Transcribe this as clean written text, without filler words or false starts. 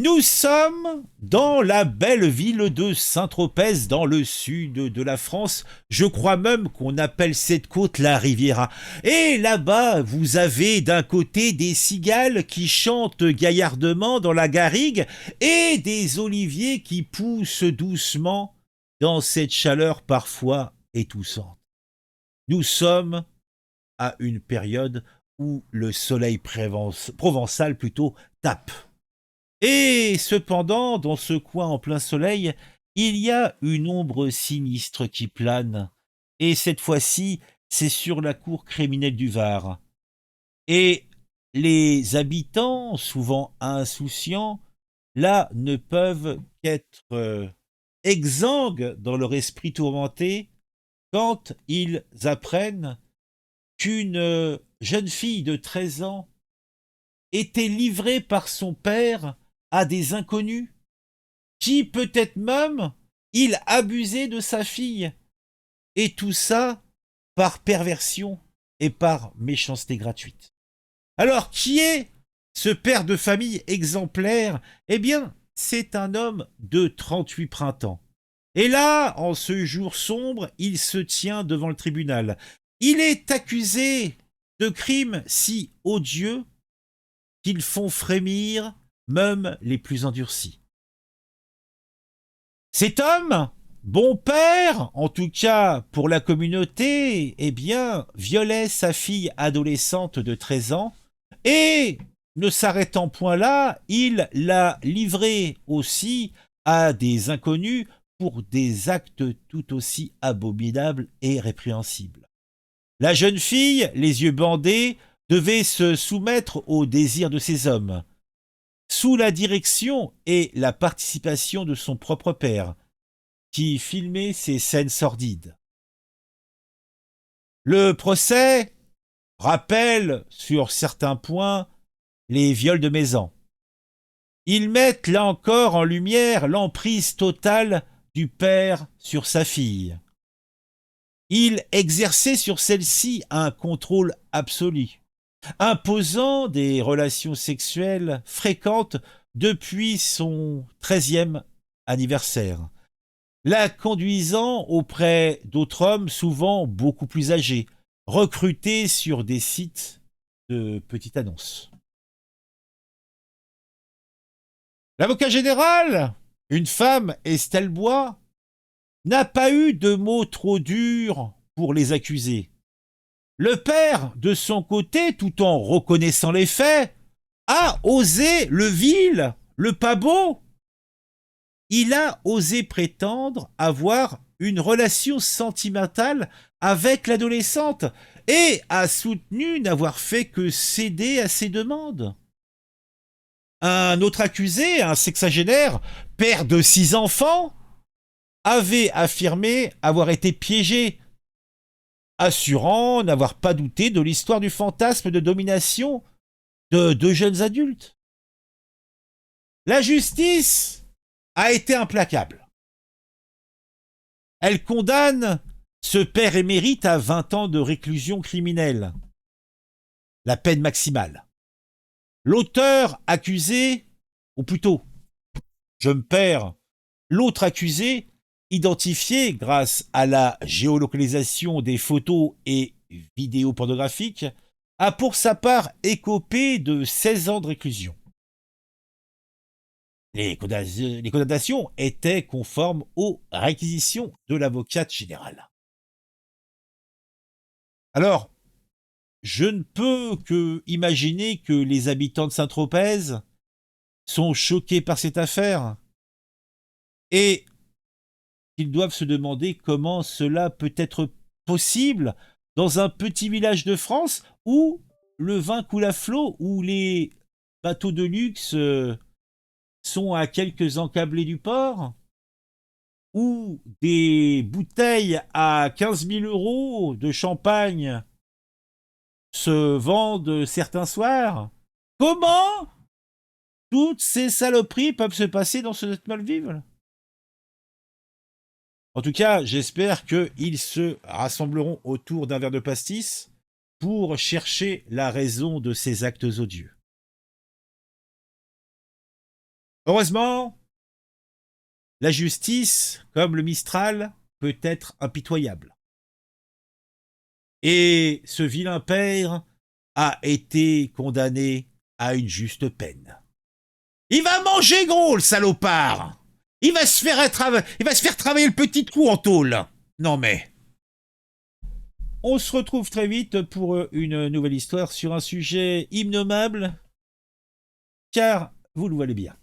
Nous sommes dans la belle ville de Saint-Tropez, dans le sud de la France. Je crois même qu'on appelle cette côte la Riviera. Et là-bas, vous avez d'un côté des cigales qui chantent gaillardement dans la garrigue et des oliviers qui poussent doucement dans cette chaleur parfois étoussante. Nous sommes à une période où le soleil provençal plutôt tape. Et cependant, dans ce coin en plein soleil, il y a une ombre sinistre qui plane. Et cette fois-ci, c'est sur la cour criminelle du Var. Et les habitants, souvent insouciants, là ne peuvent qu'être exsangues dans leur esprit tourmenté quand ils apprennent qu'une jeune fille de 13 ans était livrée par son père à des inconnus, qui peut-être même il abusait de sa fille. Et tout ça par perversion et par méchanceté gratuite. Alors, qui est ce père de famille exemplaire? Eh bien, c'est un homme de 38 printemps. Et là, en ce jour sombre, il se tient devant le tribunal. Il est accusé de crimes si odieux qu'ils font frémir même les plus endurcis. Cet homme, bon père, en tout cas pour la communauté, eh bien, violait sa fille adolescente de 13 ans et, ne s'arrêtant point là, il l'a livrée aussi à des inconnus pour des actes tout aussi abominables et répréhensibles. La jeune fille, les yeux bandés, devait se soumettre aux désirs de ces hommes, sous la direction et la participation de son propre père, qui filmait ces scènes sordides. Le procès rappelle, sur certains points, les viols de Mézan. Ils mettent là encore en lumière l'emprise totale du père sur sa fille. Il exerçait sur celle-ci un contrôle absolu, imposant des relations sexuelles fréquentes depuis son 13e anniversaire, la conduisant auprès d'autres hommes souvent beaucoup plus âgés, recrutés sur des sites de petites annonces. L'avocat général, une femme, Estelle Bois, n'a pas eu de mots trop durs pour les accuser. Le père, de son côté, tout en reconnaissant les faits, a osé le vil, le pas beau. Il a osé prétendre avoir une relation sentimentale avec l'adolescente et a soutenu n'avoir fait que céder à ses demandes. Un autre accusé, un sexagénaire, père de 6 enfants, avait affirmé avoir été piégé, assurant n'avoir pas douté de l'histoire du fantasme de domination de deux jeunes adultes. La justice a été implacable. Elle condamne ce père émérite à 20 ans de réclusion criminelle, la peine maximale. L'auteur accusé, ou plutôt, je me perds, l'autre accusé, identifié grâce à la géolocalisation des photos et vidéos pornographiques, a pour sa part écopé de 16 ans de réclusion. Les condamnations étaient conformes aux réquisitions de l'avocate générale. Alors, je ne peux que imaginer que les habitants de Saint-Tropez sont choqués par cette affaire et qu'ils doivent se demander comment cela peut être possible dans un petit village de France où le vin coule à flot, où les bateaux de luxe sont à quelques encablés du port, où des bouteilles à 15 000 euros de champagne se vendent certains soirs. Comment toutes ces saloperies peuvent se passer dans ce Malvive? En tout cas, j'espère qu'ils se rassembleront autour d'un verre de pastis pour chercher la raison de ces actes odieux. Heureusement, la justice, comme le Mistral, peut être impitoyable. Et ce vilain père a été condamné à une juste peine. Il va manger gros, le salopard. Il va se faire travailler le petit trou en tôle. Non mais... On se retrouve très vite pour une nouvelle histoire sur un sujet innommable, car vous le voyez bien.